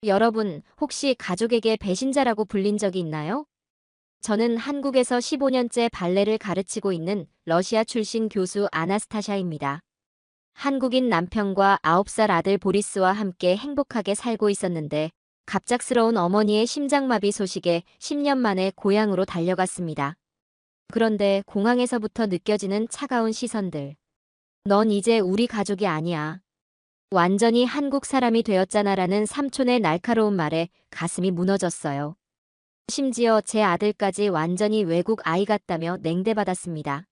여러분, 혹시 가족에게 배신자라고 불린 적이 있나요? 저는 한국에서 15년째 발레를 가르치고 있는 러시아 출신 교수 아나스타샤입니다. 한국인 남편과 9살 아들 보리스와 함께 행복하게 살고 있었는데 갑작스러운 어머니의 심장마비 소식에 10년 만에 고향으로 달려갔습니다. 그런데 공항에서부터 느껴지는 차가운 시선들. 넌 이제 우리 가족이 아니야. 완전히 한국 사람이 되었잖아라는 삼촌의 날카로운 말에 가슴이 무너졌어요. 심지어 제 아들까지 완전히 외국 아이 같다며 냉대받았습니다.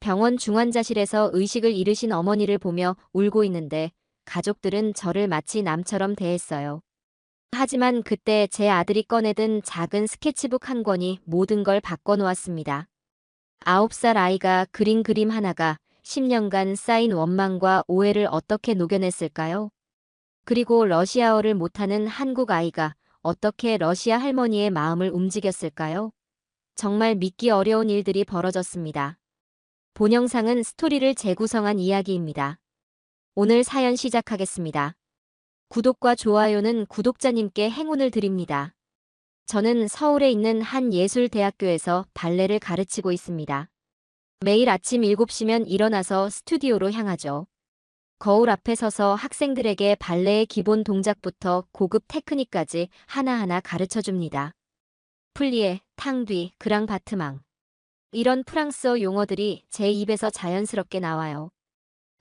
병원 중환자실에서 의식을 잃으신 어머니를 보며 울고 있는데 가족들은 저를 마치 남처럼 대했어요. 하지만 그때 제 아들이 꺼내든 작은 스케치북 한 권이 모든 걸 바꿔놓았습니다. 9살 아이가 그린 그림 하나가 10년간 쌓인 원망과 오해를 어떻게 녹여냈을까요? 그리고 러시아어를 못하는 한국 아이가 어떻게 러시아 할머니의 마음을 움직였을까요? 정말 믿기 어려운 일들이 벌어졌습니다. 본 영상은 스토리를 재구성한 이야기입니다. 오늘 사연 시작하겠습니다. 구독과 좋아요는 구독자님께 행운을 드립니다. 저는 서울에 있는 한 예술대학교에서 발레를 가르치고 있습니다. 매일 아침 7시면 일어나서 스튜디오로 향하죠. 거울 앞에 서서 학생들에게 발레의 기본 동작부터 고급 테크닉까지 하나하나 가르쳐 줍니다. 플리에, 탕뒤, 그랑바트망. 이런 프랑스어 용어들이 제 입에서 자연스럽게 나와요.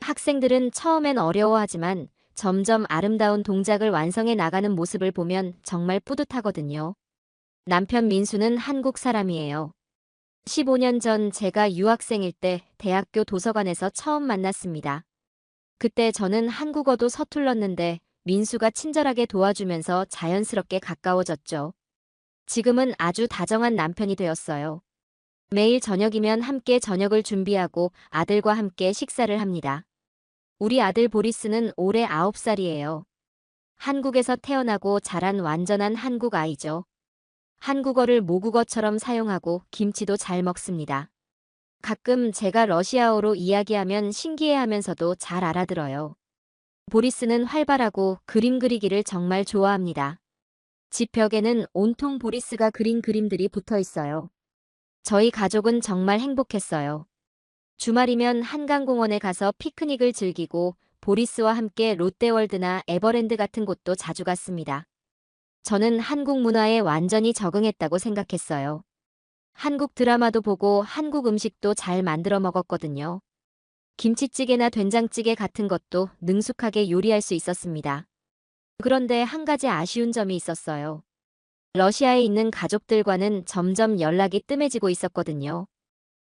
학생들은 처음엔 어려워하지만 점점 아름다운 동작을 완성해 나가는 모습을 보면 정말 뿌듯하거든요. 남편 민수는 한국 사람이에요. 15년 전 제가 유학생일 때 대학교 도서관에서 처음 만났습니다. 그때 저는 한국어도 서툴렀는데 민수가 친절하게 도와주면서 자연스럽게 가까워졌죠. 지금은 아주 다정한 남편이 되었어요. 매일 저녁이면 함께 저녁을 준비하고 아들과 함께 식사를 합니다. 우리 아들 보리스는 올해 9살이에요. 한국에서 태어나고 자란 완전한 한국 아이죠. 한국어를 모국어처럼 사용하고 김치도 잘 먹습니다. 가끔 제가 러시아어로 이야기하면 신기해하면서도 잘 알아들어요. 보리스는 활발하고 그림 그리기를 정말 좋아합니다. 집 벽에는 온통 보리스가 그린 그림들이 붙어 있어요. 저희 가족은 정말 행복했어요. 주말이면 한강공원에 가서 피크닉을 즐기고 보리스와 함께 롯데월드나 에버랜드 같은 곳도 자주 갔습니다. 저는 한국 문화에 완전히 적응했다고 생각했어요. 한국 드라마도 보고 한국 음식도 잘 만들어 먹었거든요. 김치찌개나 된장찌개 같은 것도 능숙하게 요리할 수 있었습니다. 그런데 한 가지 아쉬운 점이 있었어요. 러시아에 있는 가족들과는 점점 연락이 뜸해지고 있었거든요.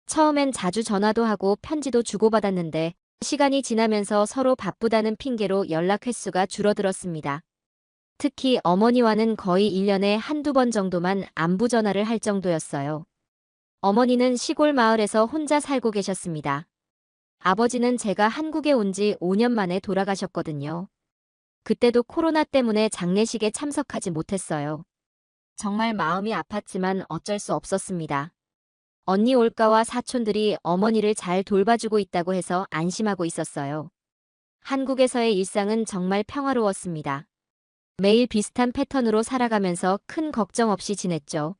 처음엔 자주 전화도 하고 편지도 주고받았는데 시간이 지나면서 서로 바쁘다는 핑계로 연락 횟수가 줄어들었습니다. 특히 어머니와는 거의 1년에 한두 번 정도만 안부 전화를 할 정도였어요. 어머니는 시골 마을에서 혼자 살고 계셨습니다. 아버지는 제가 한국에 온 지 5년 만에 돌아가셨거든요. 그때도 코로나 때문에 장례식에 참석하지 못했어요. 정말 마음이 아팠지만 어쩔 수 없었습니다. 언니 올가와 사촌들이 어머니를 잘 돌봐주고 있다고 해서 안심하고 있었어요. 한국에서의 일상은 정말 평화로웠습니다. 매일 비슷한 패턴으로 살아가면서 큰 걱정 없이 지냈죠.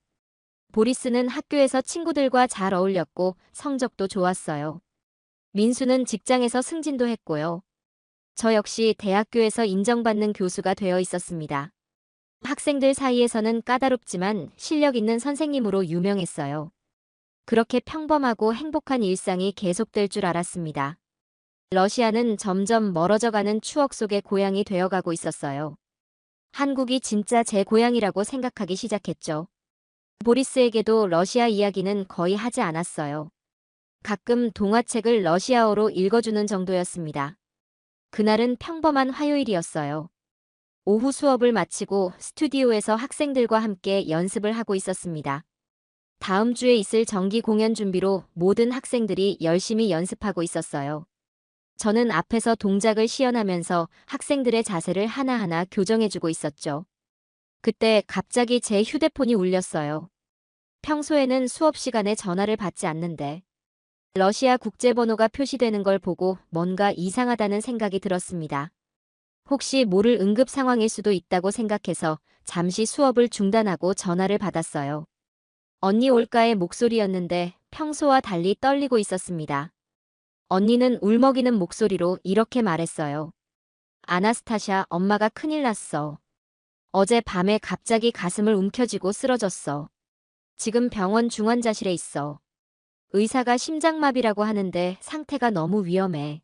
보리스는 학교에서 친구들과 잘 어울렸고 성적도 좋았어요. 민수는 직장에서 승진도 했고요. 저 역시 대학교에서 인정받는 교수가 되어 있었습니다. 학생들 사이에서는 까다롭지만 실력 있는 선생님으로 유명했어요. 그렇게 평범하고 행복한 일상이 계속될 줄 알았습니다. 러시아는 점점 멀어져가는 추억 속의 고향이 되어가고 있었어요. 한국이 진짜 제 고향이라고 생각하기 시작했죠. 보리스에게도 러시아 이야기는 거의 하지 않았어요. 가끔 동화책을 러시아어로 읽어주는 정도였습니다. 그날은 평범한 화요일이었어요. 오후 수업을 마치고 스튜디오에서 학생들과 함께 연습을 하고 있었습니다. 다음 주에 있을 정기 공연 준비로 모든 학생들이 열심히 연습하고 있었어요. 저는 앞에서 동작을 시연하면서 학생들의 자세를 하나하나 교정해주고 있었죠. 그때 갑자기 제 휴대폰이 울렸어요. 평소에는 수업 시간에 전화를 받지 않는데 러시아 국제번호가 표시되는 걸 보고 뭔가 이상하다는 생각이 들었습니다. 혹시 모를 응급 상황일 수도 있다고 생각해서 잠시 수업을 중단하고 전화를 받았어요. 언니 올까의 목소리였는데 평소와 달리 떨리고 있었습니다. 언니는 울먹이는 목소리로 이렇게 말했어요. 아나스타샤, 엄마가 큰일 났어. 어제 밤에 갑자기 가슴을 움켜쥐고 쓰러졌어. 지금 병원 중환자실에 있어. 의사가 심장마비라고 하는데 상태가 너무 위험해.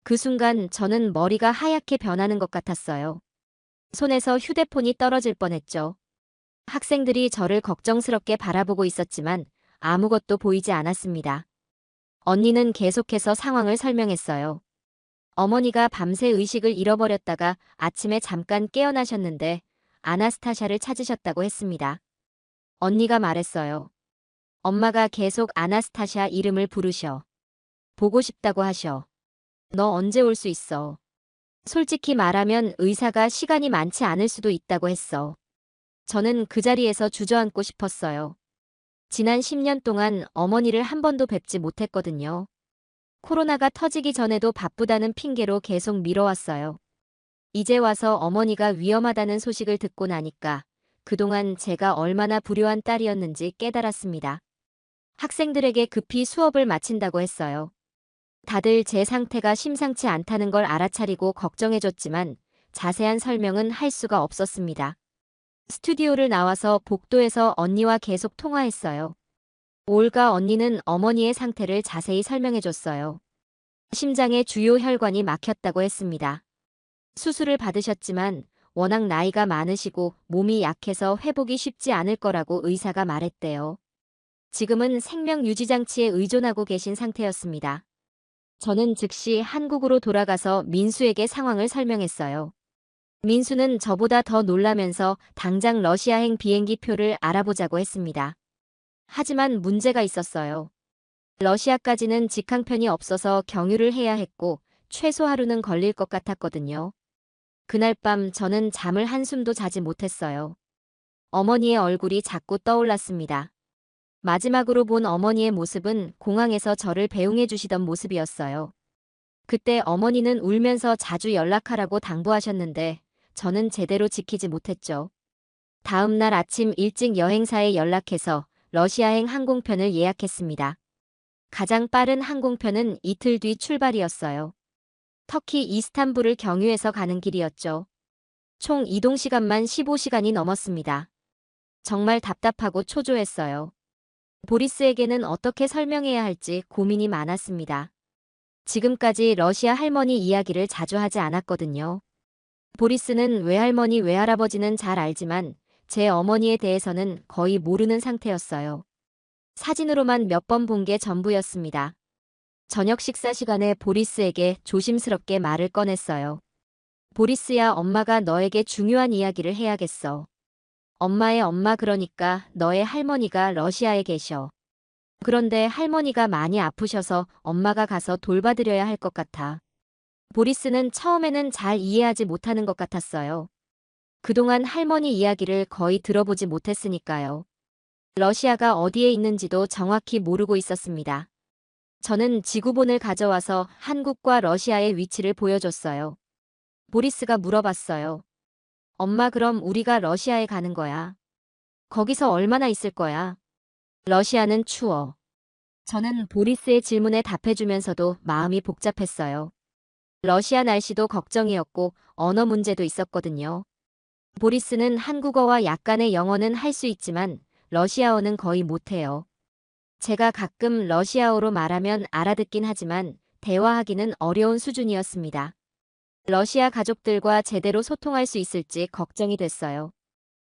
그 순간 저는 머리가 하얗게 변하는 것 같았어요. 손에서 휴대폰이 떨어질 뻔했죠. 학생들이 저를 걱정스럽게 바라보고 있었지만 아무것도 보이지 않았습니다. 언니는 계속해서 상황을 설명했어요. 어머니가 밤새 의식을 잃어버렸다가 아침에 잠깐 깨어나셨는데 아나스타샤를 찾으셨다고 했습니다. 언니가 말했어요. 엄마가 계속 아나스타샤 이름을 부르셔. 보고 싶다고 하셔. 너 언제 올 수 있어? 솔직히 말하면 의사가 시간이 많지 않을 수도 있다고 했어. 저는 그 자리에서 주저앉고 싶었어요. 지난 10년 동안 어머니를 한 번도 뵙지 못했거든요. 코로나가 터지기 전에도 바쁘다는 핑계로 계속 미뤄왔어요. 이제 와서 어머니가 위험하다는 소식을 듣고 나니까 그동안 제가 얼마나 불효한 딸이었는지 깨달았습니다. 학생들에게 급히 수업을 마친다고 했어요. 다들 제 상태가 심상치 않다는 걸 알아차리고 걱정해줬지만 자세한 설명은 할 수가 없었습니다. 스튜디오를 나와서 복도에서 언니와 계속 통화했어요. 올가 언니는 어머니의 상태를 자세히 설명해줬어요. 심장의 주요 혈관이 막혔다고 했습니다. 수술을 받으셨지만 워낙 나이가 많으시고 몸이 약해서 회복이 쉽지 않을 거라고 의사가 말했대요. 지금은 생명 유지장치에 의존하고 계신 상태였습니다. 저는 즉시 한국으로 돌아가서 민수에게 상황을 설명했어요. 민수는 저보다 더 놀라면서 당장 러시아행 비행기 표를 알아보자고 했습니다. 하지만 문제가 있었어요. 러시아까지는 직항편이 없어서 경유를 해야 했고 최소 하루는 걸릴 것 같았거든요. 그날 밤 저는 잠을 한숨도 자지 못했어요. 어머니의 얼굴이 자꾸 떠올랐습니다. 마지막으로 본 어머니의 모습은 공항에서 저를 배웅해 주시던 모습이었어요. 그때 어머니는 울면서 자주 연락하라고 당부하셨는데 저는 제대로 지키지 못했죠. 다음 날 아침 일찍 여행사에 연락해서 러시아행 항공편을 예약했습니다. 가장 빠른 항공편은 이틀 뒤 출발이었어요. 터키 이스탄불을 경유해서 가는 길이었죠. 총 이동 시간만 15시간이 넘었습니다. 정말 답답하고 초조했어요. 보리스에게는 어떻게 설명해야 할지 고민이 많았습니다. 지금까지 러시아 할머니 이야기를 자주 하지 않았거든요. 보리스는 외할머니 외할아버지는 잘 알지만 제 어머니에 대해서는 거의 모르는 상태였어요. 사진으로만 몇 번 본 게 전부였습니다. 저녁 식사 시간에 보리스에게 조심스럽게 말을 꺼냈어요. 보리스야, 엄마가 너에게 중요한 이야기를 해야겠어. 엄마의 엄마, 그러니까 너의 할머니가 러시아에 계셔. 그런데 할머니가 많이 아프셔서 엄마가 가서 돌봐드려야 할 것 같아. 보리스는 처음에는 잘 이해하지 못하는 것 같았어요. 그동안 할머니 이야기를 거의 들어보지 못했으니까요. 러시아가 어디에 있는지도 정확히 모르고 있었습니다. 저는 지구본을 가져와서 한국과 러시아의 위치를 보여줬어요. 보리스가 물어봤어요. 엄마, 그럼 우리가 러시아에 가는 거야? 거기서 얼마나 있을 거야? 러시아는 추워. 저는 보리스의 질문에 답해주면서도 마음이 복잡했어요. 러시아 날씨도 걱정이었고 언어 문제도 있었거든요. 보리스는 한국어와 약간의 영어는 할 수 있지만 러시아어는 거의 못해요. 제가 가끔 러시아어로 말하면 알아듣긴 하지만 대화하기는 어려운 수준이었습니다. 러시아 가족들과 제대로 소통할 수 있을지 걱정이 됐어요.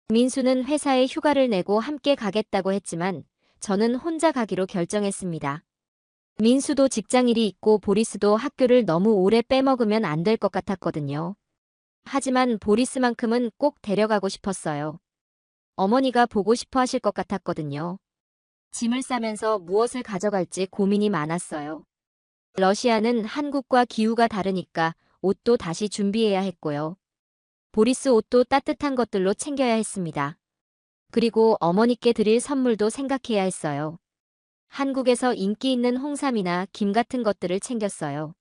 민수는 회사에 휴가를 내고 함께 가겠다고 했지만 저는 혼자 가기로 결정했습니다. 민수도 직장일이 있고 보리스도 학교를 너무 오래 빼먹으면 안 될 것 같았거든요. 하지만 보리스만큼은 꼭 데려가고 싶었어요. 어머니가 보고 싶어 하실 것 같았거든요. 짐을 싸면서 무엇을 가져갈지 고민이 많았어요. 러시아는 한국과 기후가 다르니까 옷도 다시 준비해야 했고요. 보리스 옷도 따뜻한 것들로 챙겨야 했습니다. 그리고 어머니께 드릴 선물도 생각해야 했어요. 한국에서 인기 있는 홍삼이나 김 같은 것들을 챙겼어요.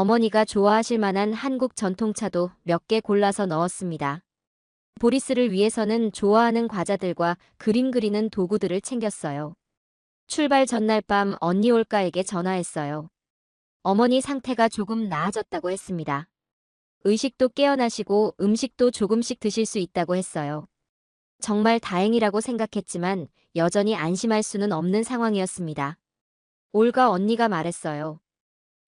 어머니가 좋아하실 만한 한국 전통차도 몇 개 골라서 넣었습니다. 보리스를 위해서는 좋아하는 과자들과 그림 그리는 도구들을 챙겼어요. 출발 전날 밤 언니 올가에게 전화했어요. 어머니 상태가 조금 나아졌다고 했습니다. 의식도 깨어나시고 음식도 조금씩 드실 수 있다고 했어요. 정말 다행이라고 생각했지만 여전히 안심할 수는 없는 상황이었습니다. 올가 언니가 말했어요.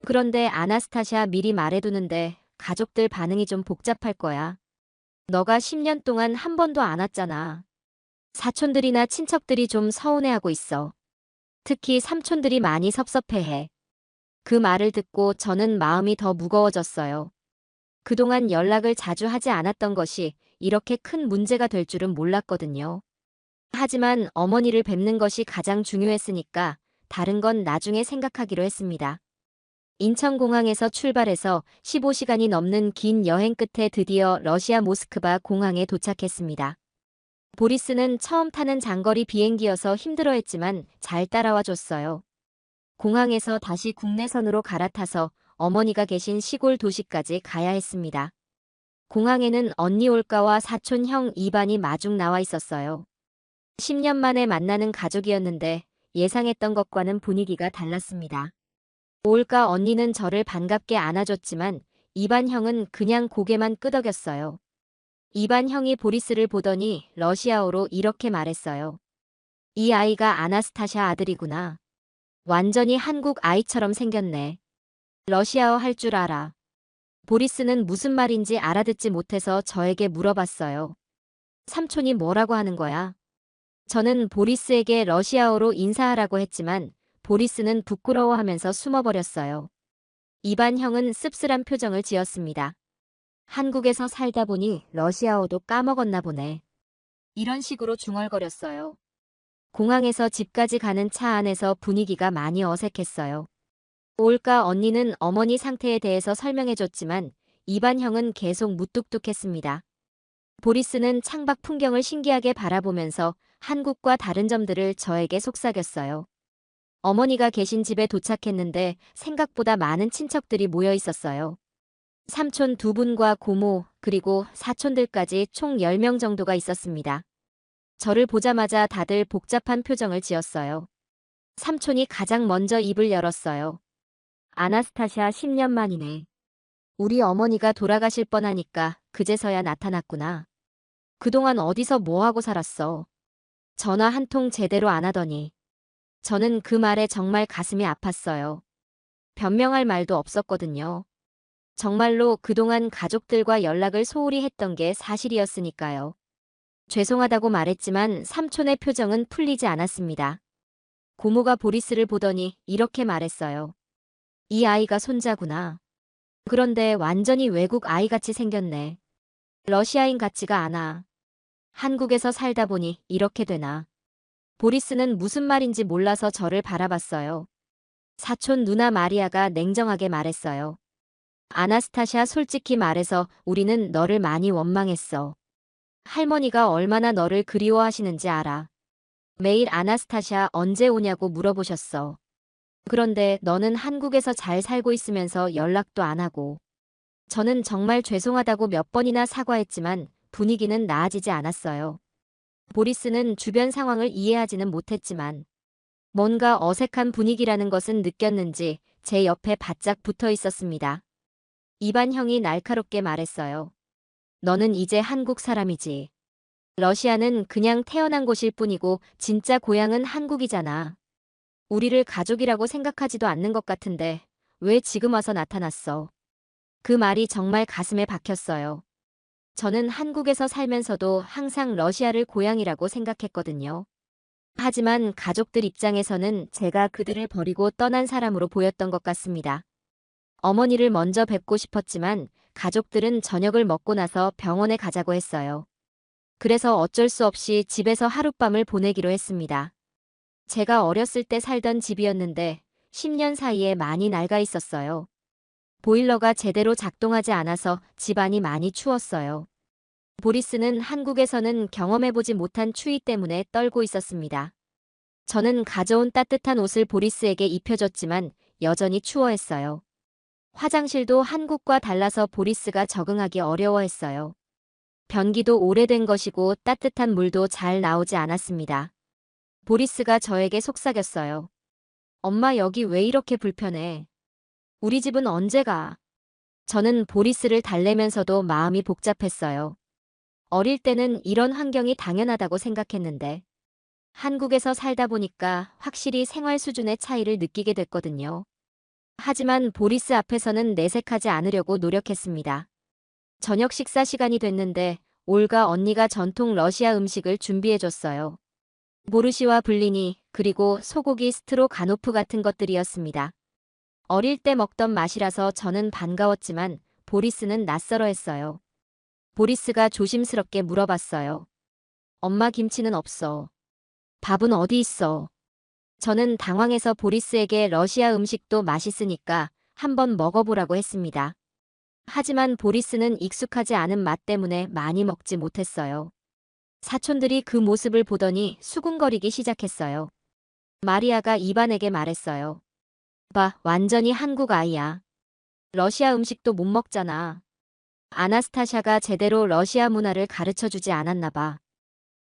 그런데 아나스타샤 미리 말해두는데 가족들 반응이 좀 복잡할 거야. 너가 10년 동안 한 번도 안 왔잖아. 사촌들이나 친척들이 좀 서운해하고 있어. 특히 삼촌들이 많이 섭섭해해. 그 말을 듣고 저는 마음이 더 무거워졌어요. 그동안 연락을 자주 하지 않았던 것이 이렇게 큰 문제가 될 줄은 몰랐거든요. 하지만 어머니를 뵙는 것이 가장 중요했으니까 다른 건 나중에 생각하기로 했습니다. 인천공항에서 출발해서 15시간이 넘는 긴 여행 끝에 드디어 러시아 모스크바 공항에 도착했습니다. 보리스는 처음 타는 장거리 비행기여서 힘들어했지만 잘 따라와 줬어요. 공항에서 다시 국내선으로 갈아타서 어머니가 계신 시골 도시까지 가야 했습니다. 공항에는 언니 올가와 사촌 형 이반이 마중 나와 있었어요. 10년 만에 만나는 가족이었는데 예상했던 것과는 분위기가 달랐습니다. 올가 언니는 저를 반갑게 안아줬지만 이반 형은 그냥 고개만 끄덕였어요. 이반 형이 보리스를 보더니 러시아어로 이렇게 말했어요. 이 아이가 아나스타샤 아들이구나. 완전히 한국 아이처럼 생겼네. 러시아어 할 줄 알아. 보리스는 무슨 말인지 알아듣지 못해서 저에게 물어봤어요. 삼촌이 뭐라고 하는 거야? 저는 보리스에게 러시아어로 인사하라고 했지만 보리스는 부끄러워하면서 숨어버렸어요. 이반 형은 씁쓸한 표정을 지었습니다. 한국에서 살다 보니 러시아어도 까먹었나 보네. 이런 식으로 중얼거렸어요. 공항에서 집까지 가는 차 안에서 분위기가 많이 어색했어요. 올가 언니는 어머니 상태에 대해서 설명해줬지만 이반 형은 계속 무뚝뚝했습니다. 보리스는 창밖 풍경을 신기하게 바라보면서 한국과 다른 점들을 저에게 속삭였어요. 어머니가 계신 집에 도착했는데 생각보다 많은 친척들이 모여 있었어요. 삼촌 두 분과 고모, 그리고 사촌들까지 총 10명 정도가 있었습니다. 저를 보자마자 다들 복잡한 표정을 지었어요. 삼촌이 가장 먼저 입을 열었어요. 아나스타샤 10년 만이네. 우리 어머니가 돌아가실 뻔하니까 그제서야 나타났구나. 그동안 어디서 뭐하고 살았어? 전화 한 통 제대로 안 하더니. 저는 그 말에 정말 가슴이 아팠어요. 변명할 말도 없었거든요. 정말로 그동안 가족들과 연락을 소홀히 했던 게 사실이었으니까요. 죄송하다고 말했지만 삼촌의 표정은 풀리지 않았습니다. 고모가 보리스를 보더니 이렇게 말했어요. 이 아이가 손자구나. 그런데 완전히 외국 아이같이 생겼네. 러시아인 같지가 않아. 한국에서 살다 보니 이렇게 되나. 보리스는 무슨 말인지 몰라서 저를 바라봤어요. 사촌 누나 마리아가 냉정하게 말했어요. 아나스타샤 솔직히 말해서 우리는 너를 많이 원망했어. 할머니가 얼마나 너를 그리워하시는지 알아. 매일 아나스타샤 언제 오냐고 물어보셨어. 그런데 너는 한국에서 잘 살고 있으면서 연락도 안 하고. 저는 정말 죄송하다고 몇 번이나 사과했지만 분위기는 나아지지 않았어요. 보리스는 주변 상황을 이해하지는 못했지만 뭔가 어색한 분위기라는 것은 느꼈는지 제 옆에 바짝 붙어 있었습니다. 이반 형이 날카롭게 말했어요. 너는 이제 한국 사람이지. 러시아는 그냥 태어난 곳일 뿐이고 진짜 고향은 한국이잖아. 우리를 가족이라고 생각하지도 않는 것 같은데 왜 지금 와서 나타났어? 그 말이 정말 가슴에 박혔어요. 저는 한국에서 살면서도 항상 러시아를 고향이라고 생각했거든요. 하지만 가족들 입장에서는 제가 그들을 버리고 떠난 사람으로 보였던 것 같습니다. 어머니를 먼저 뵙고 싶었지만 가족들은 저녁을 먹고 나서 병원에 가자고 했어요. 그래서 어쩔 수 없이 집에서 하룻밤을 보내기로 했습니다. 제가 어렸을 때 살던 집이었는데 10년 사이에 많이 낡아 있었어요. 보일러가 제대로 작동하지 않아서 집안이 많이 추웠어요. 보리스는 한국에서는 경험해보지 못한 추위 때문에 떨고 있었습니다. 저는 가져온 따뜻한 옷을 보리스에게 입혀줬지만 여전히 추워했어요. 화장실도 한국과 달라서 보리스가 적응하기 어려워했어요. 변기도 오래된 것이고 따뜻한 물도 잘 나오지 않았습니다. 보리스가 저에게 속삭였어요. 엄마 여기 왜 이렇게 불편해? 우리 집은 언제 가? 저는 보리스를 달래면서도 마음이 복잡했어요. 어릴 때는 이런 환경이 당연하다고 생각했는데 한국에서 살다 보니까 확실히 생활 수준의 차이를 느끼게 됐거든요. 하지만 보리스 앞에서는 내색하지 않으려고 노력했습니다. 저녁 식사 시간이 됐는데 올가 언니가 전통 러시아 음식을 준비해줬어요. 보르시와 블리니, 그리고 소고기 스트로가노프 같은 것들이었습니다. 어릴 때 먹던 맛이라서 저는 반가웠지만 보리스는 낯설어했어요. 보리스가 조심스럽게 물어봤어요. 엄마 김치는 없어. 밥은 어디 있어? 저는 당황해서 보리스에게 러시아 음식도 맛있으니까 한번 먹어보라고 했습니다. 하지만 보리스는 익숙하지 않은 맛 때문에 많이 먹지 못했어요. 사촌들이 그 모습을 보더니 수군거리기 시작했어요. 마리아가 이반에게 말했어요. 봐, 완전히 한국 아이야. 러시아 음식도 못 먹잖아. 아나스타샤가 제대로 러시아 문화를 가르쳐주지 않았나 봐.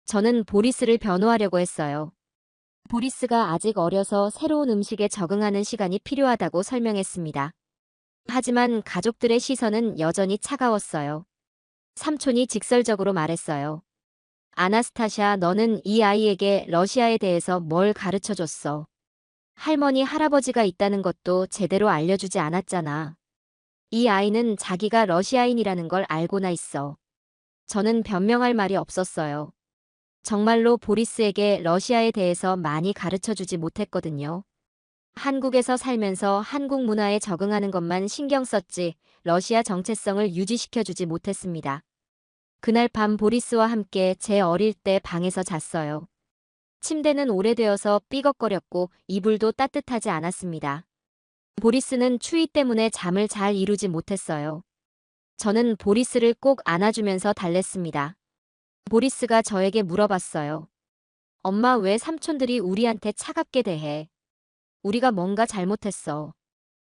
저는 보리스를 변호하려고 했어요. 보리스가 아직 어려서 새로운 음식에 적응하는 시간이 필요하다고 설명했습니다. 하지만 가족들의 시선은 여전히 차가웠어요. 삼촌이 직설적으로 말했어요. 아나스타샤, 너는 이 아이에게 러시아에 대해서 뭘 가르쳐줬어? 할머니, 할아버지가 있다는 것도 제대로 알려주지 않았잖아. 이 아이는 자기가 러시아인이라는 걸 알고나 있어. 저는 변명할 말이 없었어요. 정말로 보리스에게 러시아에 대해서 많이 가르쳐주지 못했거든요. 한국에서 살면서 한국 문화에 적응하는 것만 신경 썼지 러시아 정체성을 유지시켜주지 못했습니다. 그날 밤 보리스와 함께 제 어릴 때 방에서 잤어요. 침대는 오래되어서 삐걱거렸고 이불도 따뜻하지 않았습니다. 보리스는 추위 때문에 잠을 잘 이루지 못했어요. 저는 보리스를 꼭 안아주면서 달랬습니다. 보리스가 저에게 물어봤어요. 엄마, 왜 삼촌들이 우리한테 차갑게 대해? 우리가 뭔가 잘못했어.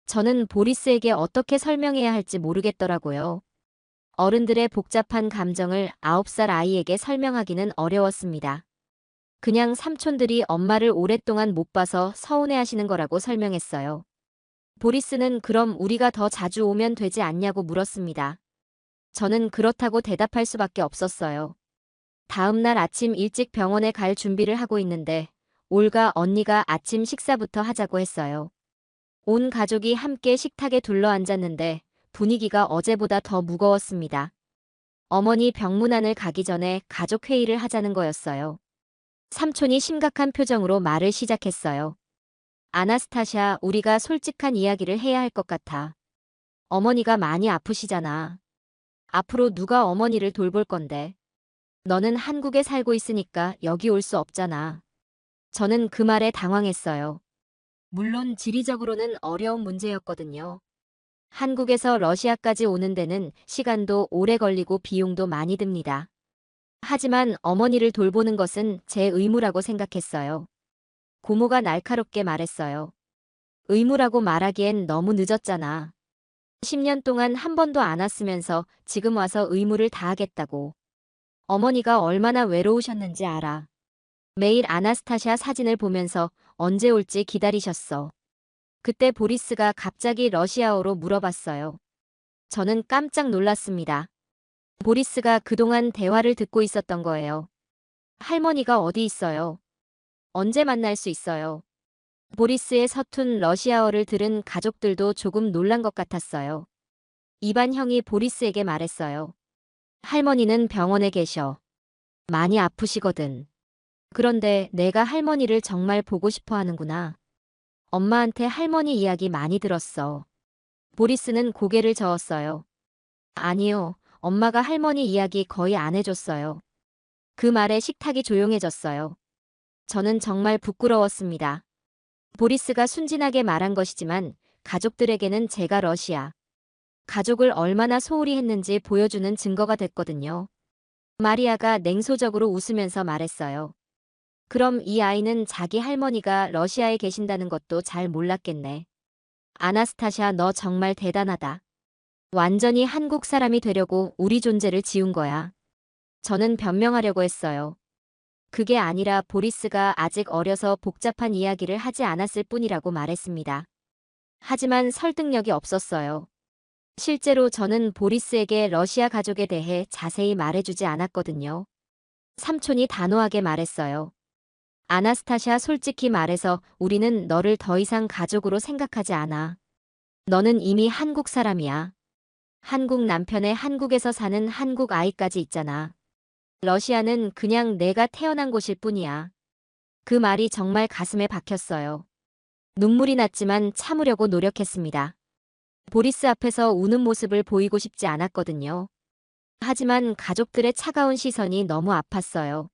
저는 보리스에게 어떻게 설명해야 할지 모르겠더라고요. 어른들의 복잡한 감정을 9살 아이에게 설명하기는 어려웠습니다. 그냥 삼촌들이 엄마를 오랫동안 못 봐서 서운해하시는 거라고 설명했어요. 보리스는 그럼 우리가 더 자주 오면 되지 않냐고 물었습니다. 저는 그렇다고 대답할 수밖에 없었어요. 다음 날 아침 일찍 병원에 갈 준비를 하고 있는데 올가 언니가 아침 식사부터 하자고 했어요. 온 가족이 함께 식탁에 둘러앉았는데 분위기가 어제보다 더 무거웠습니다. 어머니 병문안을 가기 전에 가족 회의를 하자는 거였어요. 삼촌이 심각한 표정으로 말을 시작했어요. 아나스타샤, 우리가 솔직한 이야기를 해야 할 것 같아. 어머니가 많이 아프시잖아. 앞으로 누가 어머니를 돌볼 건데? 너는 한국에 살고 있으니까 여기 올 수 없잖아. 저는 그 말에 당황했어요. 물론 지리적으로는 어려운 문제였거든요. 한국에서 러시아까지 오는 데는 시간도 오래 걸리고 비용도 많이 듭니다. 하지만 어머니를 돌보는 것은 제 의무라고 생각했어요. 고모가 날카롭게 말했어요. 의무라고 말하기엔 너무 늦었잖아. 10년 동안 한 번도 안 왔으면서 지금 와서 의무를 다하겠다고. 어머니가 얼마나 외로우셨는지 알아. 매일 아나스타샤 사진을 보면서 언제 올지 기다리셨어. 그때 보리스가 갑자기 러시아어로 물어봤어요. 저는 깜짝 놀랐습니다. 보리스가 그동안 대화를 듣고 있었던 거예요. 할머니가 어디 있어요? 언제 만날 수 있어요? 보리스의 서툰 러시아어를 들은 가족들도 조금 놀란 것 같았어요. 이반 형이 보리스에게 말했어요. 할머니는 병원에 계셔. 많이 아프시거든. 그런데 내가 할머니를 정말 보고 싶어 하는구나. 엄마한테 할머니 이야기 많이 들었어. 보리스는 고개를 저었어요. 아니요, 엄마가 할머니 이야기 거의 안 해줬어요. 그 말에 식탁이 조용해졌어요. 저는 정말 부끄러웠습니다. 보리스가 순진하게 말한 것이지만 가족들에게는 제가 러시아 가족을 얼마나 소홀히 했는지 보여주는 증거가 됐거든요. 마리아가 냉소적으로 웃으면서 말했어요. 그럼 이 아이는 자기 할머니가 러시아에 계신다는 것도 잘 몰랐겠네. 아나스타샤, 너 정말 대단하다. 완전히 한국 사람이 되려고 우리 존재를 지운 거야. 저는 변명하려고 했어요. 그게 아니라 보리스가 아직 어려서 복잡한 이야기를 하지 않았을 뿐이라고 말했습니다. 하지만 설득력이 없었어요. 실제로 저는 보리스에게 러시아 가족에 대해 자세히 말해주지 않았거든요. 삼촌이 단호하게 말했어요. 아나스타샤, 솔직히 말해서 우리는 너를 더 이상 가족으로 생각하지 않아. 너는 이미 한국 사람이야. 한국 남편에 한국에서 사는 한국 아이까지 있잖아. 러시아는 그냥 내가 태어난 곳일 뿐이야. 그 말이 정말 가슴에 박혔어요. 눈물이 났지만 참으려고 노력했습니다. 보리스 앞에서 우는 모습을 보이고 싶지 않았거든요. 하지만 가족들의 차가운 시선이 너무 아팠어요.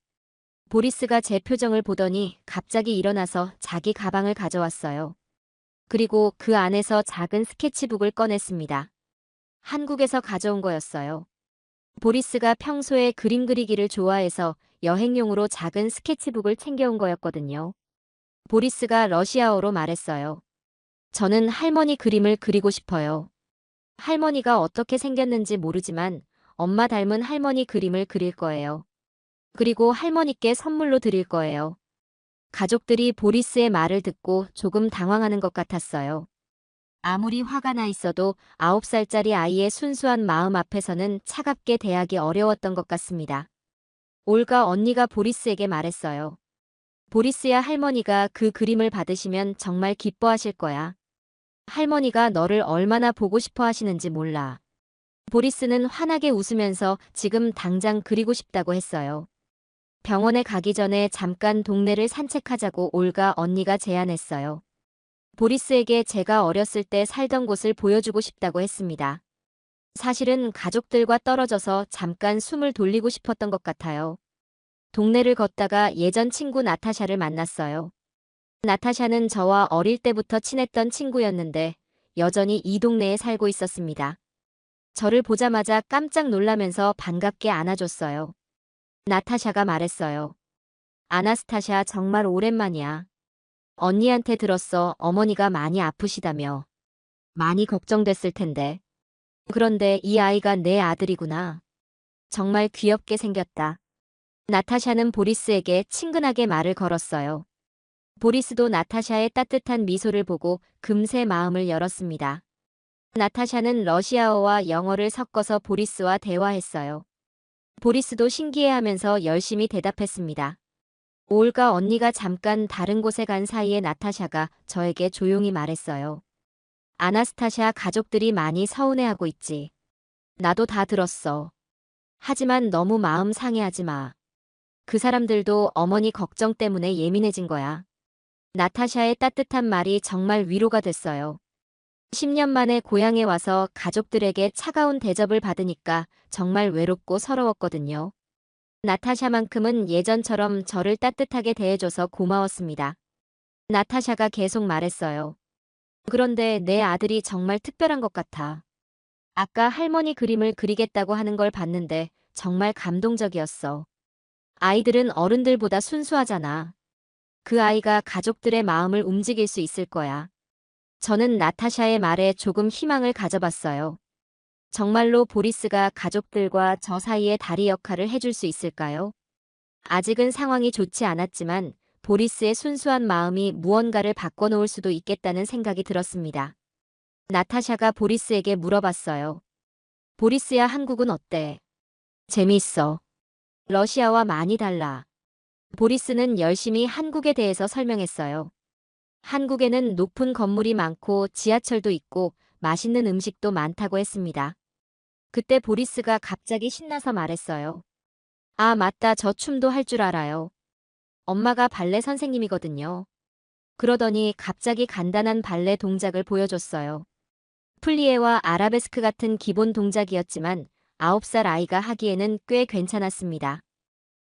보리스가 제 표정을 보더니 갑자기 일어나서 자기 가방을 가져왔어요. 그리고 그 안에서 작은 스케치북을 꺼냈습니다. 한국에서 가져온 거였어요. 보리스가 평소에 그림 그리기를 좋아해서 여행용으로 작은 스케치북을 챙겨온 거였거든요. 보리스가 러시아어로 말했어요. 저는 할머니 그림을 그리고 싶어요. 할머니가 어떻게 생겼는지 모르지만 엄마 닮은 할머니 그림을 그릴 거예요. 그리고 할머니께 선물로 드릴 거예요. 가족들이 보리스의 말을 듣고 조금 당황하는 것 같았어요. 아무리 화가 나 있어도 9살짜리 아이의 순수한 마음 앞에서는 차갑게 대하기 어려웠던 것 같습니다. 올가 언니가 보리스에게 말했어요. 보리스야, 할머니가 그 그림을 받으시면 정말 기뻐하실 거야. 할머니가 너를 얼마나 보고 싶어 하시는지 몰라. 보리스는 환하게 웃으면서 지금 당장 그리고 싶다고 했어요. 병원에 가기 전에 잠깐 동네를 산책하자고 올가 언니가 제안했어요. 보리스에게 제가 어렸을 때 살던 곳을 보여주고 싶다고 했습니다. 사실은 가족들과 떨어져서 잠깐 숨을 돌리고 싶었던 것 같아요. 동네를 걷다가 예전 친구 나타샤를 만났어요. 나타샤는 저와 어릴 때부터 친했던 친구였는데 여전히 이 동네에 살고 있었습니다. 저를 보자마자 깜짝 놀라면서 반갑게 안아줬어요. 나타샤가 말했어요. 아나스타샤, 정말 오랜만이야. 언니한테 들었어. 어머니가 많이 아프시다며. 많이 걱정됐을 텐데. 그런데 이 아이가 내 아들이구나. 정말 귀엽게 생겼다. 나타샤는 보리스에게 친근하게 말을 걸었어요. 보리스도 나타샤의 따뜻한 미소를 보고 금세 마음을 열었습니다. 나타샤는 러시아어와 영어를 섞어서 보리스와 대화했어요. 보리스도 신기해하면서 열심히 대답했습니다. 올가 언니가 잠깐 다른 곳에 간 사이에 나타샤가 저에게 조용히 말했어요. 아나스타샤, 가족들이 많이 서운해하고 있지. 나도 다 들었어. 하지만 너무 마음 상해하지 마. 그 사람들도 어머니 걱정 때문에 예민해진 거야. 나타샤의 따뜻한 말이 정말 위로가 됐어요. 10년 만에 고향에 와서 가족들에게 차가운 대접을 받으니까 정말 외롭고 서러웠거든요. 나타샤만큼은 예전처럼 저를 따뜻하게 대해줘서 고마웠습니다. 나타샤가 계속 말했어요. 그런데 내 아들이 정말 특별한 것 같아. 아까 할머니 그림을 그리겠다고 하는 걸 봤는데 정말 감동적이었어. 아이들은 어른들보다 순수하잖아. 그 아이가 가족들의 마음을 움직일 수 있을 거야. 저는 나타샤의 말에 조금 희망을 가져봤어요. 정말로 보리스가 가족들과 저 사이의 다리 역할을 해줄 수 있을까요? 아직은 상황이 좋지 않았지만 보리스의 순수한 마음이 무언가를 바꿔놓을 수도 있겠다는 생각이 들었습니다. 나타샤가 보리스에게 물어봤어요. 보리스야, 한국은 어때? 재미있어. 러시아와 많이 달라. 보리스는 열심히 한국에 대해서 설명했어요. 한국에는 높은 건물이 많고 지하철도 있고 맛있는 음식도 많다고 했습니다. 그때 보리스가 갑자기 신나서 말했어요. 아, 맞다. 저 춤도 할 줄 알아요. 엄마가 발레 선생님이거든요. 그러더니 갑자기 간단한 발레 동작을 보여줬어요. 플리에와 아라베스크 같은 기본 동작이었지만 9살 아이가 하기에는 꽤 괜찮았습니다.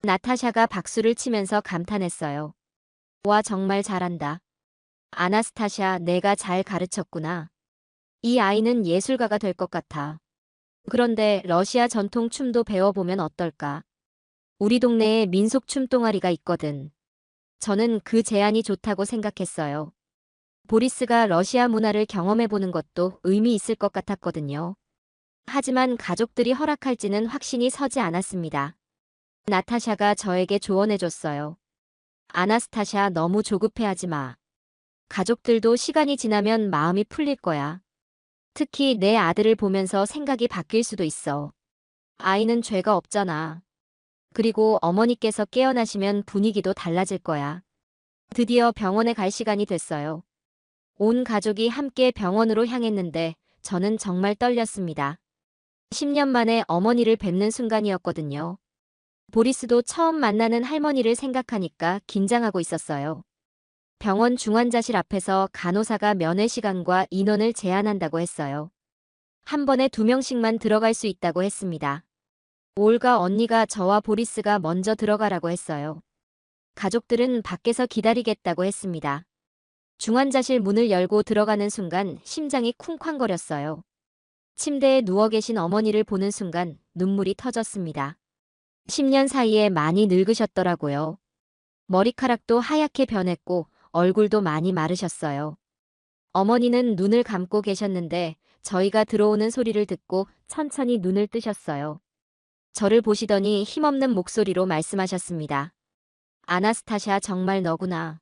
나타샤가 박수를 치면서 감탄했어요. 와, 정말 잘한다. 아나스타샤, 내가 잘 가르쳤구나. 이 아이는 예술가가 될 것 같아. 그런데 러시아 전통 춤도 배워보면 어떨까? 우리 동네에 민속 춤 동아리가 있거든. 저는 그 제안이 좋다고 생각했어요. 보리스가 러시아 문화를 경험해보는 것도 의미 있을 것 같았거든요. 하지만 가족들이 허락할지는 확신이 서지 않았습니다. 나타샤가 저에게 조언해줬어요. 아나스타샤, 너무 조급해하지 마. 가족들도 시간이 지나면 마음이 풀릴 거야. 특히 내 아들을 보면서 생각이 바뀔 수도 있어. 아이는 죄가 없잖아. 그리고 어머니께서 깨어나시면 분위기도 달라질 거야. 드디어 병원에 갈 시간이 됐어요. 온 가족이 함께 병원으로 향했는데 저는 정말 떨렸습니다. 10년 만에 어머니를 뵙는 순간이었거든요. 보리스도 처음 만나는 할머니를 생각하니까 긴장하고 있었어요. 병원 중환자실 앞에서 간호사가 면회 시간과 인원을 제한한다고 했어요. 한 번에 2명씩만 들어갈 수 있다고 했습니다. 올가 언니가 저와 보리스가 먼저 들어가라고 했어요. 가족들은 밖에서 기다리겠다고 했습니다. 중환자실 문을 열고 들어가는 순간 심장이 쿵쾅거렸어요. 침대에 누워 계신 어머니를 보는 순간 눈물이 터졌습니다. 10년 사이에 많이 늙으셨더라고요. 머리카락도 하얗게 변했고 얼굴도 많이 마르셨어요. 어머니는 눈을 감고 계셨는데 저희가 들어오는 소리를 듣고 천천히 눈을 뜨셨어요. 저를 보시더니 힘없는 목소리로 말씀하셨습니다. 아나스타샤, 정말 너구나.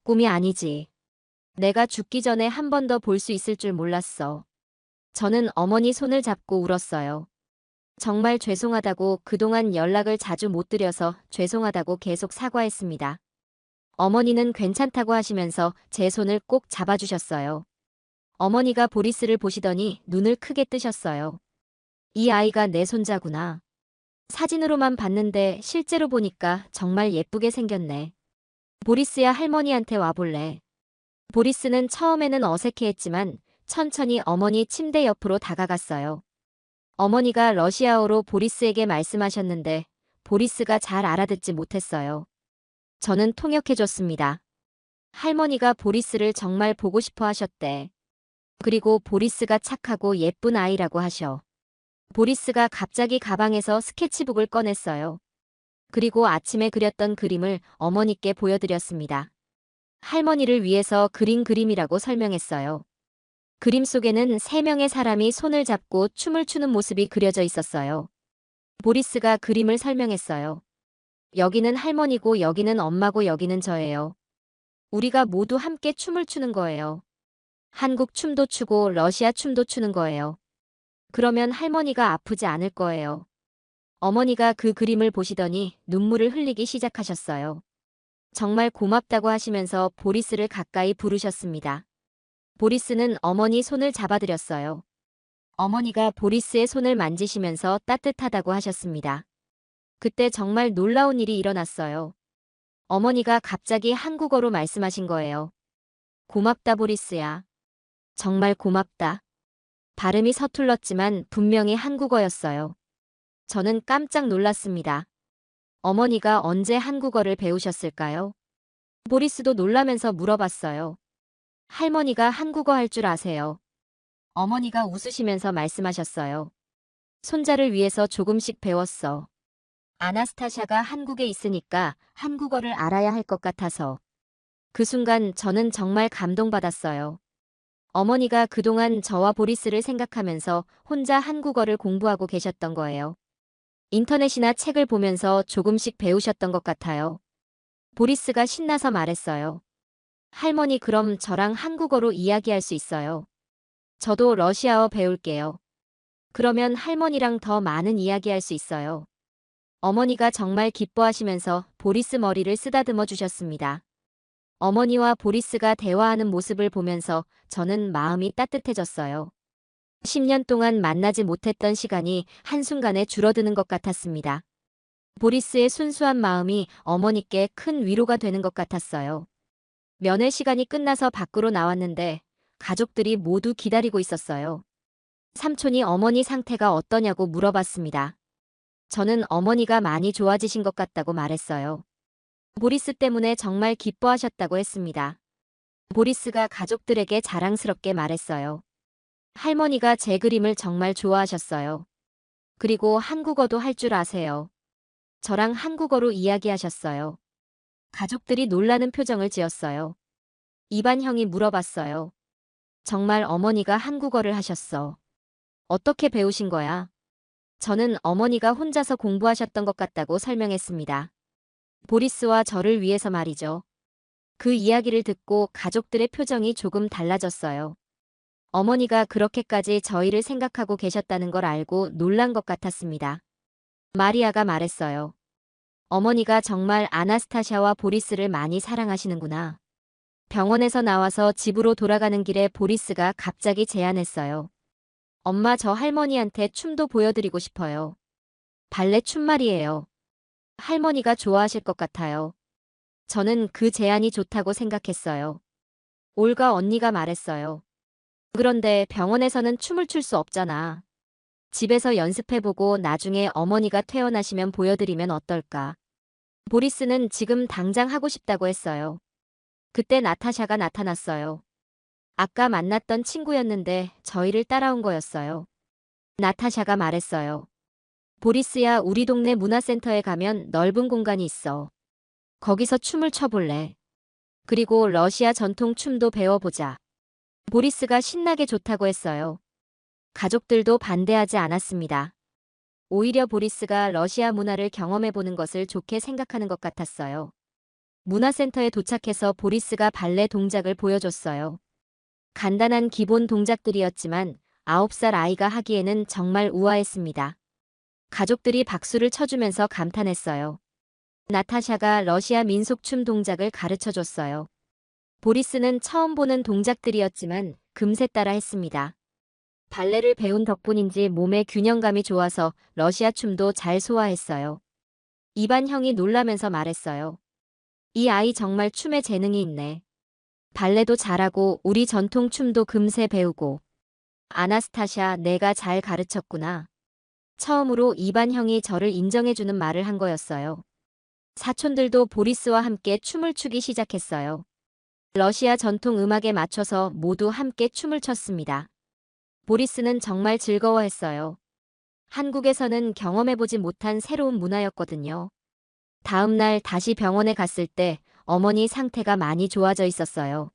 꿈이 아니지. 내가 죽기 전에 한 번 더 볼 수 있을 줄 몰랐어. 저는 어머니 손을 잡고 울었어요. 정말 죄송하다고, 그동안 연락을 자주 못 드려서 죄송하다고 계속 사과했습니다. 어머니는 괜찮다고 하시면서 제 손을 꼭 잡아주셨어요. 어머니가 보리스를 보시더니 눈을 크게 뜨셨어요. 이 아이가 내 손자구나. 사진으로만 봤는데 실제로 보니까 정말 예쁘게 생겼네. 보리스야, 할머니한테 와볼래. 보리스는 처음에는 어색해했지만 천천히 어머니 침대 옆으로 다가갔어요. 어머니가 러시아어로 보리스에게 말씀하셨는데 보리스가 잘 알아듣지 못했어요. 저는 통역해줬습니다. 할머니가 보리스를 정말 보고 싶어 하셨대. 그리고 보리스가 착하고 예쁜 아이라고 하셔. 보리스가 갑자기 가방에서 스케치북을 꺼냈어요. 그리고 아침에 그렸던 그림을 어머니께 보여드렸습니다. 할머니를 위해서 그린 그림이라고 설명했어요. 그림 속에는 3명의 사람이 손을 잡고 춤을 추는 모습이 그려져 있었어요. 보리스가 그림을 설명했어요. 여기는 할머니고 여기는 엄마고 여기는 저예요. 우리가 모두 함께 춤을 추는 거예요. 한국 춤도 추고 러시아 춤도 추는 거예요. 그러면 할머니가 아프지 않을 거예요. 어머니가 그 그림을 보시더니 눈물을 흘리기 시작하셨어요. 정말 고맙다고 하시면서 보리스를 가까이 부르셨습니다. 보리스는 어머니 손을 잡아드렸어요. 어머니가 보리스의 손을 만지시면서 따뜻하다고 하셨습니다. 그때 정말 놀라운 일이 일어났어요. 어머니가 갑자기 한국어로 말씀하신 거예요. 고맙다, 보리스야. 정말 고맙다. 발음이 서툴렀지만 분명히 한국어였어요. 저는 깜짝 놀랐습니다. 어머니가 언제 한국어를 배우셨을까요? 보리스도 놀라면서 물어봤어요. 할머니가 한국어 할 줄 아세요? 어머니가 웃으시면서 말씀하셨어요. 손자를 위해서 조금씩 배웠어. 아나스타샤가 한국에 있으니까 한국어를 알아야 할 것 같아서. 그 순간 저는 정말 감동받았어요. 어머니가 그동안 저와 보리스를 생각하면서 혼자 한국어를 공부하고 계셨던 거예요. 인터넷이나 책을 보면서 조금씩 배우셨던 것 같아요. 보리스가 신나서 말했어요. 할머니, 그럼 저랑 한국어로 이야기할 수 있어요. 저도 러시아어 배울게요. 그러면 할머니랑 더 많은 이야기할 수 있어요. 어머니가 정말 기뻐하시면서 보리스 머리를 쓰다듬어 주셨습니다. 어머니와 보리스가 대화하는 모습을 보면서 저는 마음이 따뜻해졌어요. 10년 동안 만나지 못했던 시간이 한순간에 줄어드는 것 같았습니다. 보리스의 순수한 마음이 어머니께 큰 위로가 되는 것 같았어요. 면회 시간이 끝나서 밖으로 나왔는데 가족들이 모두 기다리고 있었어요. 삼촌이 어머니 상태가 어떠냐고 물어봤습니다. 저는 어머니가 많이 좋아지신 것 같다고 말했어요. 보리스 때문에 정말 기뻐하셨다고 했습니다. 보리스가 가족들에게 자랑스럽게 말했어요. 할머니가 제 그림을 정말 좋아하셨어요. 그리고 한국어도 할 줄 아세요. 저랑 한국어로 이야기하셨어요. 가족들이 놀라는 표정을 지었어요. 이반형이 물어봤어요. 정말 어머니가 한국어를 하셨어. 어떻게 배우신 거야? 저는 어머니가 혼자서 공부하셨던 것 같다고 설명했습니다. 보리스와 저를 위해서 말이죠. 그 이야기를 듣고 가족들의 표정이 조금 달라졌어요. 어머니가 그렇게까지 저희를 생각하고 계셨다는 걸 알고 놀란 것 같았습니다. 마리아가 말했어요. 어머니가 정말 아나스타샤와 보리스를 많이 사랑하시는구나. 병원에서 나와서 집으로 돌아가는 길에 보리스가 갑자기 제안했어요. 엄마, 저 할머니한테 춤도 보여드리고 싶어요. 발레 춤 말이에요. 할머니가 좋아하실 것 같아요. 저는 그 제안이 좋다고 생각했어요. 올가 언니가 말했어요. 그런데 병원에서는 춤을 출 수 없잖아. 집에서 연습해보고 나중에 어머니가 퇴원하시면 보여드리면 어떨까? 보리스는 지금 당장 하고 싶다고 했어요. 그때 나타샤가 나타났어요. 아까 만났던 친구였는데 저희를 따라온 거였어요. 나타샤가 말했어요. 보리스야, 우리 동네 문화센터에 가면 넓은 공간이 있어. 거기서 춤을 춰볼래. 그리고 러시아 전통 춤도 배워보자. 보리스가 신나게 좋다고 했어요. 가족들도 반대하지 않았습니다. 오히려 보리스가 러시아 문화를 경험해보는 것을 좋게 생각하는 것 같았어요. 문화센터에 도착해서 보리스가 발레 동작을 보여줬어요. 간단한 기본 동작들이었지만 9살 아이가 하기에는 정말 우아했습니다. 가족들이 박수를 쳐주면서 감탄했어요. 나타샤가 러시아 민속춤 동작을 가르쳐줬어요. 보리스는 처음 보는 동작들이었지만 금세 따라 했습니다. 발레를 배운 덕분인지 몸의 균형감이 좋아서 러시아 춤도 잘 소화했어요. 이반 형이 놀라면서 말했어요. 이 아이 정말 춤에 재능이 있네. 발레도 잘하고 우리 전통 춤도 금세 배우고. 아나스타샤, 내가 잘 가르쳤구나. 처음으로 이반 형이 저를 인정해주는 말을 한 거였어요. 사촌들도 보리스와 함께 춤을 추기 시작했어요. 러시아 전통 음악에 맞춰서 모두 함께 춤을 췄습니다. 보리스는 정말 즐거워했어요. 한국에서는 경험해보지 못한 새로운 문화였거든요. 다음 날 다시 병원에 갔을 때 어머니 상태가 많이 좋아져 있었어요.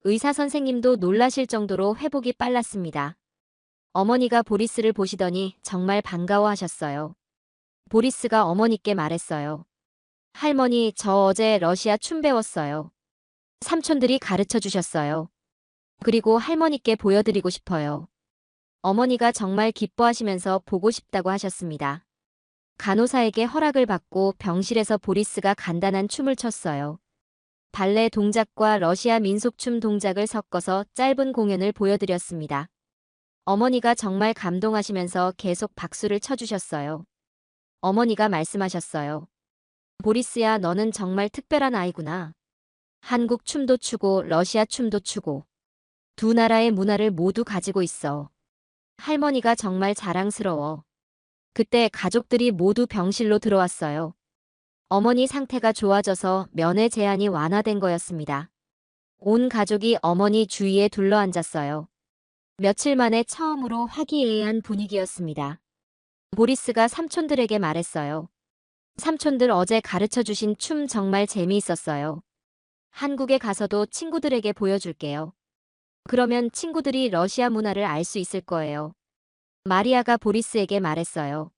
의사 선생님도 놀라실 정도로 회복이 빨랐습니다. 어머니가 보리스를 보시더니 정말 반가워하셨어요. 보리스가 어머니께 말했어요. 할머니, 저 어제 러시아 춤 배웠어요. 삼촌들이 가르쳐 주셨어요. 그리고 할머니께 보여드리고 싶어요. 어머니가 정말 기뻐하시면서 보고 싶다고 하셨습니다. 간호사에게 허락을 받고 병실에서 보리스가 간단한 춤을 췄어요. 발레 동작과 러시아 민속춤 동작을 섞어서 짧은 공연을 보여드렸습니다. 어머니가 정말 감동하시면서 계속 박수를 쳐주셨어요. 어머니가 말씀하셨어요. 보리스야, 너는 정말 특별한 아이구나. 한국 춤도 추고 러시아 춤도 추고 두 나라의 문화를 모두 가지고 있어. 할머니가 정말 자랑스러워. 그때 가족들이 모두 병실로 들어왔어요. 어머니 상태가 좋아져서 면회 제한이 완화된 거였습니다. 온 가족이 어머니 주위에 둘러앉았어요. 며칠 만에 처음으로 화기애애한 분위기였습니다. 보리스가 삼촌들에게 말했어요. 삼촌들, 어제 가르쳐 주신 춤 정말 재미있었어요. 한국에 가서도 친구들에게 보여줄게요. 그러면 친구들이 러시아 문화를 알 수 있을 거예요. 마리아가 보리스에게 말했어요.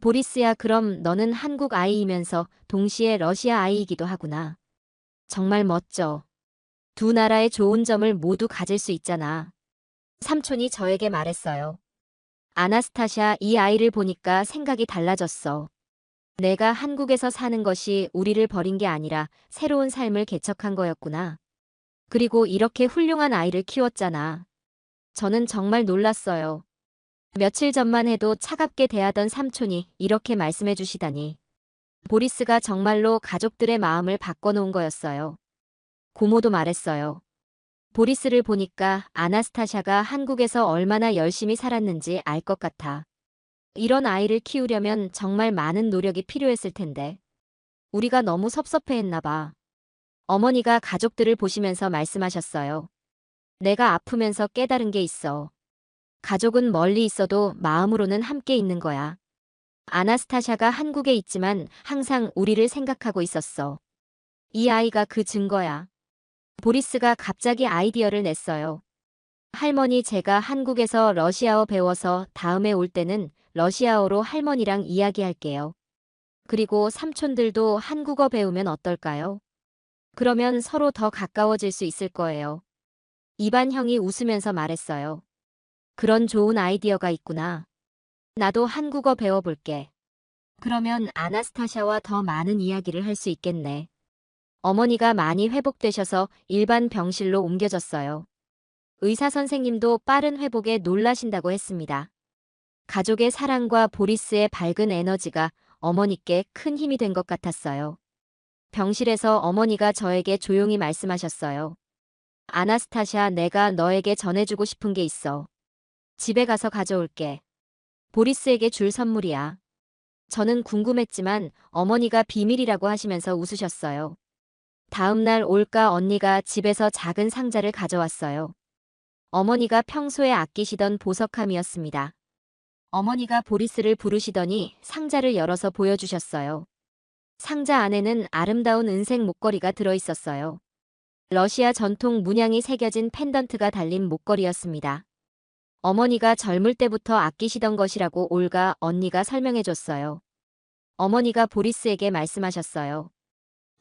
보리스야, 그럼 너는 한국 아이이면서 동시에 러시아 아이이기도 하구나. 정말 멋져. 두 나라의 좋은 점을 모두 가질 수 있잖아. 삼촌이 저에게 말했어요. 아나스타샤, 이 아이를 보니까 생각이 달라졌어. 내가 한국에서 사는 것이 우리를 버린 게 아니라 새로운 삶을 개척한 거였구나. 그리고 이렇게 훌륭한 아이를 키웠잖아. 저는 정말 놀랐어요. 며칠 전만 해도 차갑게 대하던 삼촌이 이렇게 말씀해 주시다니. 보리스가 정말로 가족들의 마음을 바꿔놓은 거였어요. 고모도 말했어요. 보리스를 보니까 아나스타샤가 한국에서 얼마나 열심히 살았는지 알 것 같아. 이런 아이를 키우려면 정말 많은 노력이 필요했을 텐데. 우리가 너무 섭섭해했나 봐. 어머니가 가족들을 보시면서 말씀하셨어요. 내가 아프면서 깨달은 게 있어. 가족은 멀리 있어도 마음으로는 함께 있는 거야. 아나스타샤가 한국에 있지만 항상 우리를 생각하고 있었어. 이 아이가 그 증거야. 보리스가 갑자기 아이디어를 냈어요. 할머니, 제가 한국에서 러시아어 배워서 다음에 올 때는 러시아어로 할머니랑 이야기할게요. 그리고 삼촌들도 한국어 배우면 어떨까요? 그러면 서로 더 가까워질 수 있을 거예요. 이반 형이 웃으면서 말했어요. 그런 좋은 아이디어가 있구나. 나도 한국어 배워볼게. 그러면 아나스타샤와 더 많은 이야기를 할 수 있겠네. 어머니가 많이 회복되셔서 일반 병실로 옮겨졌어요. 의사 선생님도 빠른 회복에 놀라신다고 했습니다. 가족의 사랑과 보리스의 밝은 에너지가 어머니께 큰 힘이 된 것 같았어요. 병실에서 어머니가 저에게 조용히 말씀하셨어요. 아나스타샤, 내가 너에게 전해주고 싶은 게 있어. 집에 가서 가져올게. 보리스에게 줄 선물이야. 저는 궁금했지만 어머니가 비밀이라고 하시면서 웃으셨어요. 다음 날 올까 언니가 집에서 작은 상자를 가져왔어요. 어머니가 평소에 아끼시던 보석함이었습니다. 어머니가 보리스를 부르시더니 상자를 열어서 보여주셨어요. 상자 안에는 아름다운 은색 목걸이가 들어있었어요. 러시아 전통 문양이 새겨진 펜던트가 달린 목걸이였습니다. 어머니가 젊을 때부터 아끼시던 것이라고 올가 언니가 설명해줬어요. 어머니가 보리스에게 말씀하셨어요.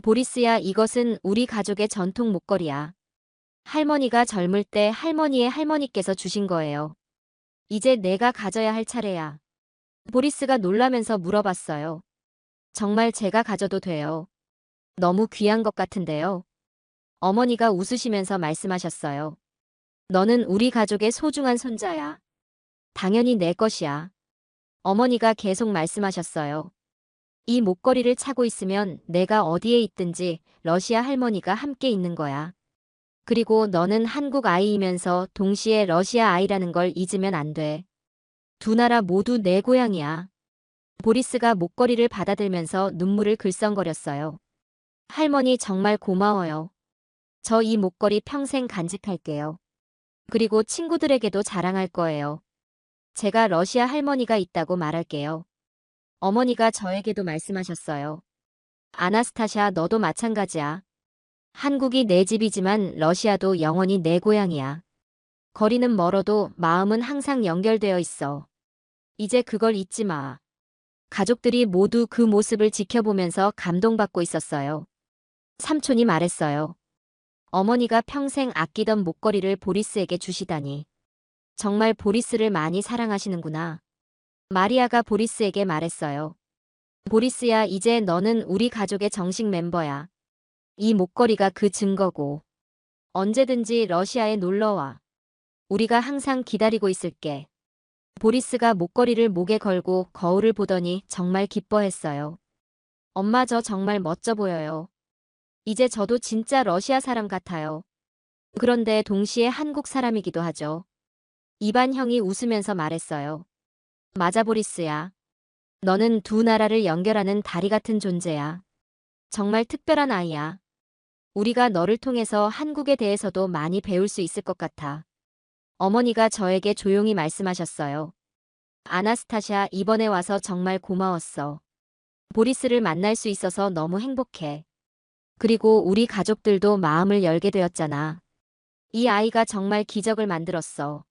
보리스야, 이것은 우리 가족의 전통 목걸이야. 할머니가 젊을 때 할머니의 할머니께서 주신 거예요. 이제 내가 가져야 할 차례야. 보리스가 놀라면서 물어봤어요. 정말 제가 가져도 돼요? 너무 귀한 것 같은데요. 어머니가 웃으시면서 말씀하셨어요. 너는 우리 가족의 소중한 손자야. 당연히 내 것이야. 어머니가 계속 말씀하셨어요. 이 목걸이를 차고 있으면 내가 어디에 있든지 러시아 할머니가 함께 있는 거야. 그리고 너는 한국 아이이면서 동시에 러시아 아이라는 걸 잊으면 안 돼. 두 나라 모두 내 고향이야. 보리스가 목걸이를 받아들면서 눈물을 글썽거렸어요. 할머니, 정말 고마워요. 저 이 목걸이 평생 간직할게요. 그리고 친구들에게도 자랑할 거예요. 제가 러시아 할머니가 있다고 말할게요. 어머니가 저에게도 말씀하셨어요. 아나스타샤, 너도 마찬가지야. 한국이 내 집이지만 러시아도 영원히 내 고향이야. 거리는 멀어도 마음은 항상 연결되어 있어. 이제 그걸 잊지 마. 가족들이 모두 그 모습을 지켜보면서 감동받고 있었어요. 삼촌이 말했어요. 어머니가 평생 아끼던 목걸이를 보리스에게 주시다니. 정말 보리스를 많이 사랑하시는구나. 마리아가 보리스에게 말했어요. 보리스야, 이제 너는 우리 가족의 정식 멤버야. 이 목걸이가 그 증거고. 언제든지 러시아에 놀러와. 우리가 항상 기다리고 있을게. 보리스가 목걸이를 목에 걸고 거울을 보더니 정말 기뻐했어요. 엄마, 저 정말 멋져 보여요. 이제 저도 진짜 러시아 사람 같아요. 그런데 동시에 한국 사람이기도 하죠. 이반 형이 웃으면서 말했어요. 맞아, 보리스야. 너는 두 나라를 연결하는 다리 같은 존재야. 정말 특별한 아이야. 우리가 너를 통해서 한국에 대해서도 많이 배울 수 있을 것 같아. 어머니가 저에게 조용히 말씀하셨어요. 아나스타샤, 이번에 와서 정말 고마웠어. 보리스를 만날 수 있어서 너무 행복해. 그리고 우리 가족들도 마음을 열게 되었잖아. 이 아이가 정말 기적을 만들었어.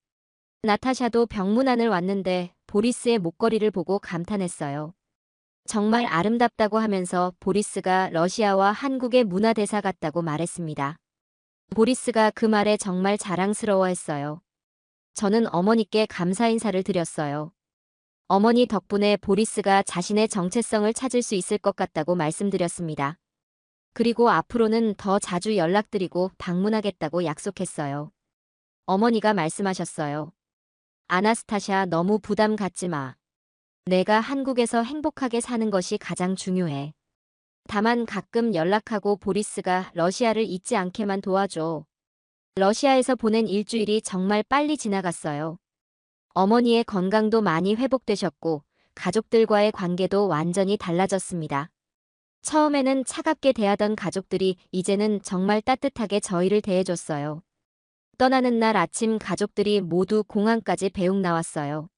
나타샤도 병문안을 왔는데 보리스의 목걸이를 보고 감탄했어요. 정말 아름답다고 하면서 보리스가 러시아와 한국의 문화대사 같다고 말했습니다. 보리스가 그 말에 정말 자랑스러워했어요. 저는 어머니께 감사 인사를 드렸어요. 어머니 덕분에 보리스가 자신의 정체성을 찾을 수 있을 것 같다고 말씀드렸습니다. 그리고 앞으로는 더 자주 연락드리고 방문하겠다고 약속했어요. 어머니가 말씀하셨어요. 아나스타샤, 너무 부담 갖지 마. 내가 한국에서 행복하게 사는 것이 가장 중요해. 다만 가끔 연락하고 보리스가 러시아를 잊지 않게만 도와줘. 러시아에서 보낸 일주일이 정말 빨리 지나갔어요. 어머니의 건강도 많이 회복되셨고 가족들과의 관계도 완전히 달라졌습니다. 처음에는 차갑게 대하던 가족들이 이제는 정말 따뜻하게 저희를 대해줬어요. 떠나는 날 아침 가족들이 모두 공항까지 배웅 나왔어요.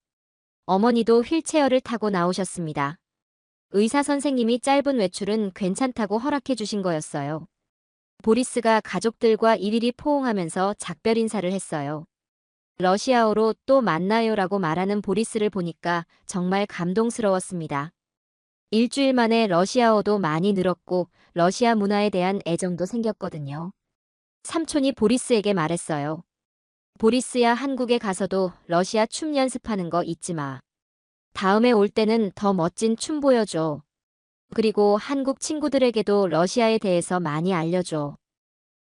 어머니도 휠체어를 타고 나오셨습니다. 의사 선생님이 짧은 외출은 괜찮다고 허락해 주신 거였어요. 보리스가 가족들과 일일이 포옹하면서 작별 인사를 했어요. 러시아어로 또 만나요라고 말하는 보리스를 보니까 정말 감동스러웠습니다. 일주일 만에 러시아어도 많이 늘었고 러시아 문화에 대한 애정도 생겼거든요. 삼촌이 보리스에게 말했어요. 보리스야, 한국에 가서도 러시아 춤 연습하는 거 잊지 마. 다음에 올 때는 더 멋진 춤 보여줘. 그리고 한국 친구들에게도 러시아에 대해서 많이 알려줘.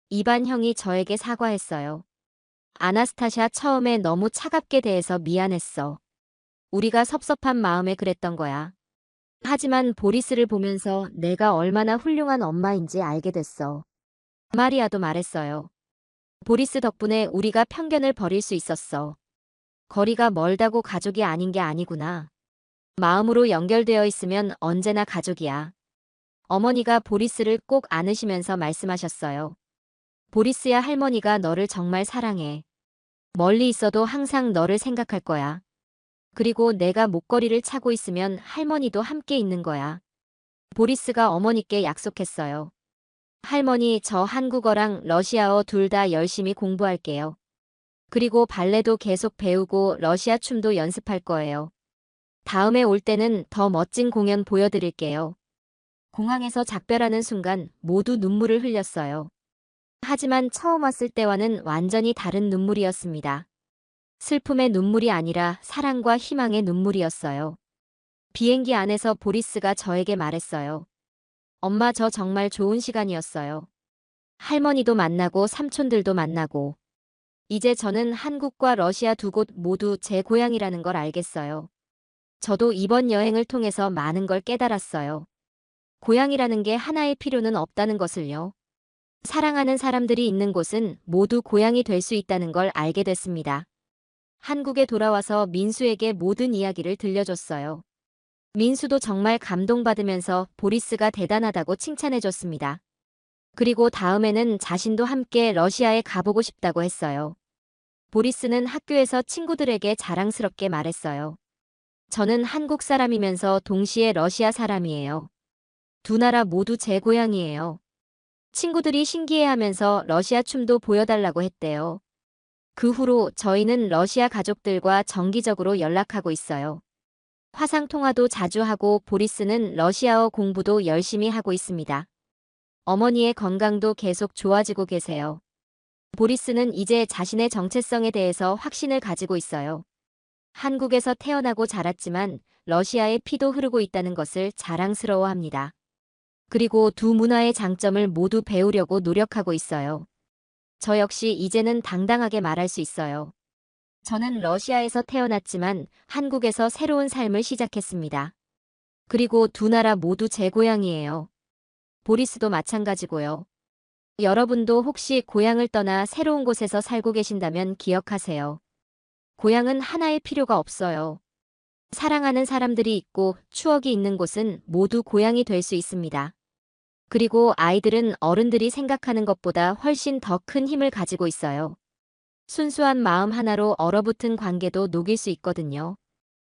이반 형이 저에게 사과했어요. 아나스타샤, 처음에 너무 차갑게 대해서 미안했어. 우리가 섭섭한 마음에 그랬던 거야. 하지만 보리스를 보면서 내가 얼마나 훌륭한 엄마인지 알게 됐어. 마리아도 말했어요. 보리스 덕분에 우리가 편견을 버릴 수 있었어. 거리가 멀다고 가족이 아닌 게 아니구나. 마음으로 연결되어 있으면 언제나 가족이야. 어머니가 보리스를 꼭 안으시면서 말씀하셨어요. 보리스야, 할머니가 너를 정말 사랑해. 멀리 있어도 항상 너를 생각할 거야. 그리고 내가 목걸이를 차고 있으면 할머니도 함께 있는 거야. 보리스가 어머니께 약속했어요. 할머니, 저 한국어랑 러시아어 둘 다 열심히 공부할게요. 그리고 발레도 계속 배우고 러시아 춤도 연습할 거예요. 다음에 올 때는 더 멋진 공연 보여드릴게요. 공항에서 작별하는 순간 모두 눈물을 흘렸어요. 하지만 처음 왔을 때와는 완전히 다른 눈물이었습니다. 슬픔의 눈물이 아니라 사랑과 희망의 눈물이었어요. 비행기 안에서 보리스가 저에게 말했어요. 엄마, 저 정말 좋은 시간이었어요. 할머니도 만나고 삼촌들도 만나고. 이제 저는 한국과 러시아 두 곳 모두 제 고향이라는 걸 알겠어요. 저도 이번 여행을 통해서 많은 걸 깨달았어요. 고향이라는 게 하나의 필요는 없다는 것을요. 사랑하는 사람들이 있는 곳은 모두 고향이 될 수 있다는 걸 알게 됐습니다. 한국에 돌아와서 민수에게 모든 이야기를 들려줬어요. 민수도 정말 감동받으면서 보리스가 대단하다고 칭찬해줬습니다. 그리고 다음에는 자신도 함께 러시아에 가보고 싶다고 했어요. 보리스는 학교에서 친구들에게 자랑스럽게 말했어요. 저는 한국 사람이면서 동시에 러시아 사람이에요. 두 나라 모두 제 고향이에요. 친구들이 신기해하면서 러시아 춤도 보여달라고 했대요. 그 후로 저희는 러시아 가족들과 정기적으로 연락하고 있어요. 화상통화도 자주 하고 보리스는 러시아어 공부도 열심히 하고 있습니다. 어머니의 건강도 계속 좋아지고 계세요. 보리스는 이제 자신의 정체성에 대해서 확신을 가지고 있어요. 한국에서 태어나고 자랐지만 러시아의 피도 흐르고 있다는 것을 자랑스러워합니다. 그리고 두 문화의 장점을 모두 배우려고 노력하고 있어요. 저 역시 이제는 당당하게 말할 수 있어요. 저는 러시아에서 태어났지만 한국에서 새로운 삶을 시작했습니다. 그리고 두 나라 모두 제 고향이에요. 보리스도 마찬가지고요. 여러분도 혹시 고향을 떠나 새로운 곳에서 살고 계신다면 기억하세요. 고향은 하나의 필요가 없어요. 사랑하는 사람들이 있고 추억이 있는 곳은 모두 고향이 될 수 있습니다. 그리고 아이들은 어른들이 생각하는 것보다 훨씬 더 큰 힘을 가지고 있어요. 순수한 마음 하나로 얼어붙은 관계도 녹일 수 있거든요.